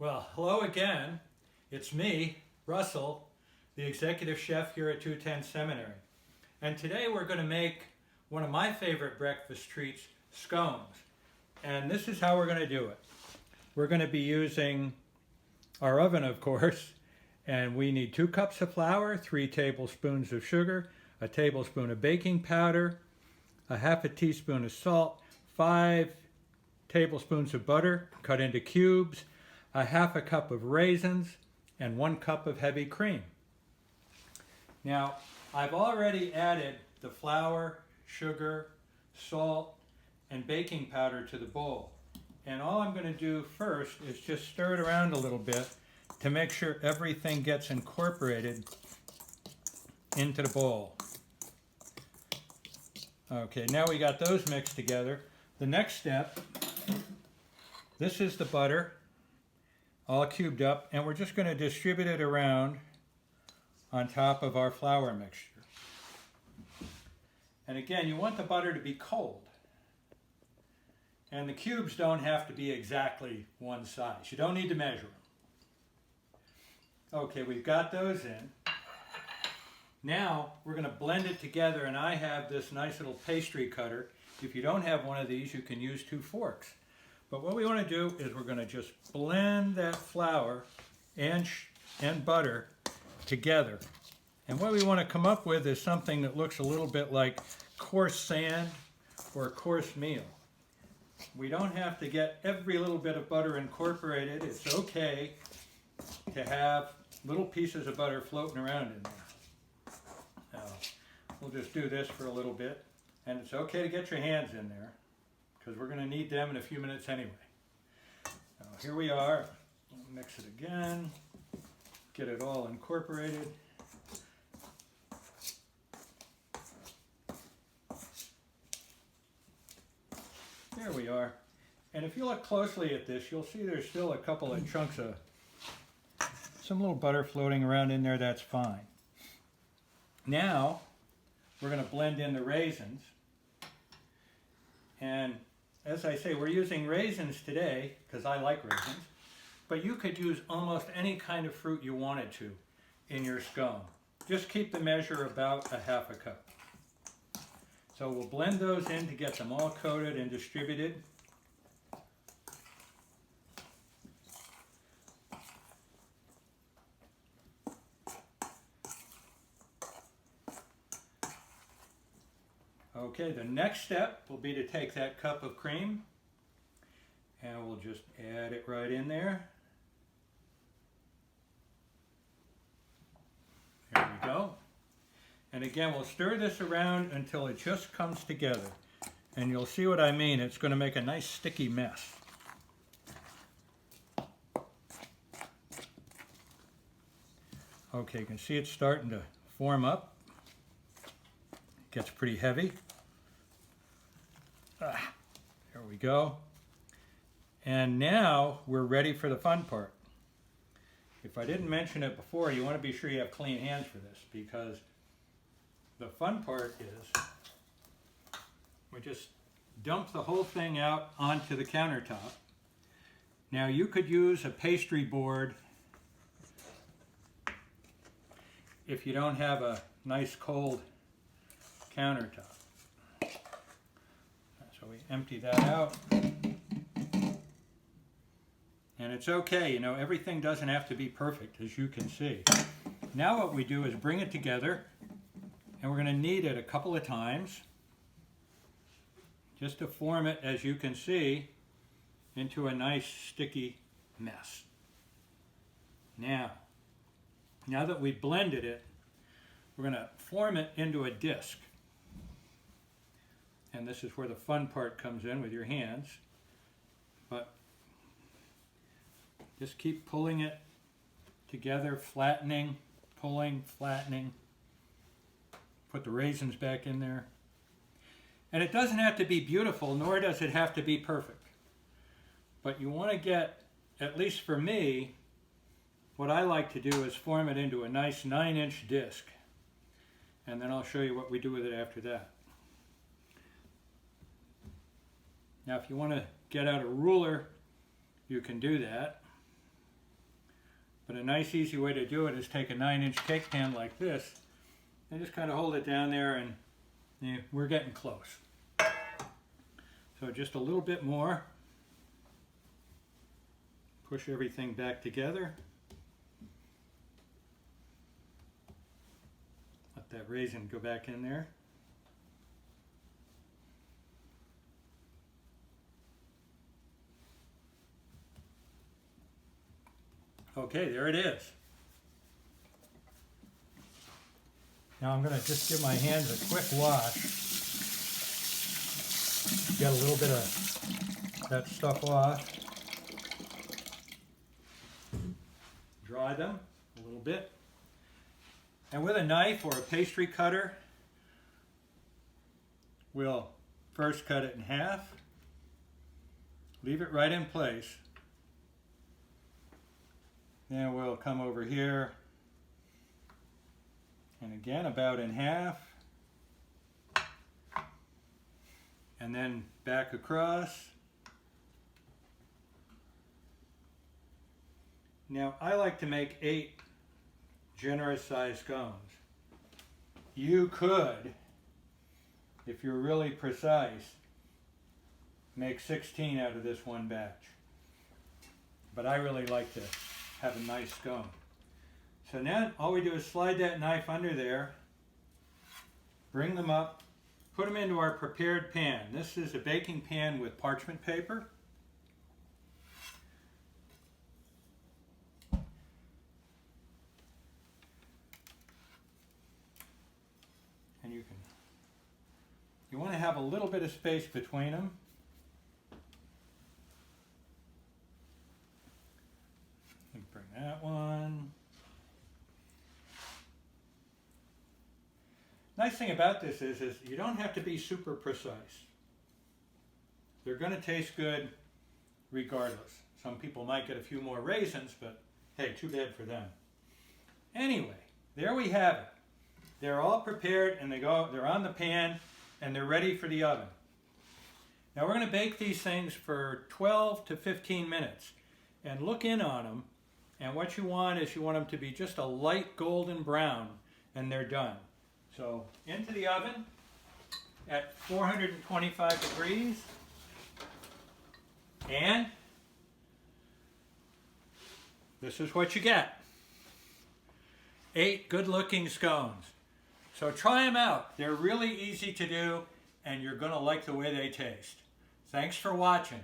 Well, hello again. It's me, Russell, the executive chef here at 210 Seminary. And today we're going to make one of my favorite breakfast treats, scones. And this is how we're going to do it. We're going to be using our oven, of course, and we need 2 cups of flour, 3 tablespoons of sugar, a tablespoon of baking powder, a half a teaspoon of salt, 5 tablespoons of butter cut into cubes, a half a cup of raisins, and 1 cup of heavy cream. Now, I've already added the flour, sugar, salt, and baking powder to the bowl. And all I'm going to do first is just stir it around a little bit to make sure everything gets incorporated into the bowl. Okay, now we got those mixed together. The next step, this is the butter, all cubed up, and we're just going to distribute it around on top of our flour mixture. And again, you want the butter to be cold. And the cubes don't have to be exactly one size. You don't need to measure them. Okay, we've got those in. Now we're going to blend it together, and I have this nice little pastry cutter. If you don't have one of these, you can use 2 forks. But what we want to do is we're going to just blend that flour and butter together. And what we want to come up with is something that looks a little bit like coarse sand or coarse meal. We don't have to get every little bit of butter incorporated. It's okay to have little pieces of butter floating around in there. Now, we'll just do this for a little bit. And it's okay to get your hands in there, because we're going to need them in a few minutes anyway. Now, here we are. We'll mix it again. Get it all incorporated. There we are. And if you look closely at this, you'll see there's still a couple of chunks of some little butter floating around in there. That's fine. Now, we're going to blend in the raisins. And as I say, we're using raisins today because I like raisins, but you could use almost any kind of fruit you wanted to in your scone. Just keep the measure about a half a cup. So we'll blend those in to get them all coated and distributed. Okay, the next step will be to take that cup of cream and we'll just add it right in there. There we go. And again, we'll stir this around until it just comes together. And you'll see what I mean. It's going to make a nice sticky mess. Okay, you can see it's starting to form up. It gets pretty heavy. There we go. And now we're ready for the fun part. If I didn't mention it before, you want to be sure you have clean hands for this, because the fun part is we just dump the whole thing out onto the countertop. Now you could use a pastry board if you don't have a nice cold countertop. So we empty that out. And it's okay, you know, everything doesn't have to be perfect, as you can see. Now what we do is bring it together, and we're going to knead it a couple of times just to form it, as you can see, into a nice sticky mess. Now that we've blended it, we're going to form it into a disc. And this is where the fun part comes in with your hands. But just keep pulling it together, flattening, pulling, flattening. Put the raisins back in there. And it doesn't have to be beautiful, nor does it have to be perfect. But you want to get, at least for me, what I like to do is form it into a nice 9-inch disc. And then I'll show you what we do with it after that. Now if you want to get out a ruler, you can do that. But a nice easy way to do it is take a 9-inch cake pan like this and just kind of hold it down there, and yeah, we're getting close. So just a little bit more. Push everything back together. Let that raisin go back in there. Okay, there it is. Now I'm going to just give my hands a quick wash. Get a little bit of that stuff off. Dry them a little bit. And with a knife or a pastry cutter, we'll first cut it in half. Leave it right in place. Then we'll come over here and again about in half, and then back across. Now I like to make 8 generous sized scones. You could, if you're really precise, make 16 out of this one batch. But I really like to have a nice scone. So now all we do is slide that knife under there, bring them up, put them into our prepared pan. This is a baking pan with parchment paper. And you want to have a little bit of space between them. Bring that one. Nice thing about this is you don't have to be super precise. They're going to taste good regardless. Some people might get a few more raisins, but hey, too bad for them. Anyway, there we have it. They're all prepared and they're on the pan and they're ready for the oven. Now we're going to bake these things for 12 to 15 minutes and look in on them. And what you want is you want them to be just a light golden brown, and they're done. So into the oven at 425 degrees, and this is what you get. 8 good-looking scones. So try them out. They're really easy to do, and you're going to like the way they taste. Thanks for watching.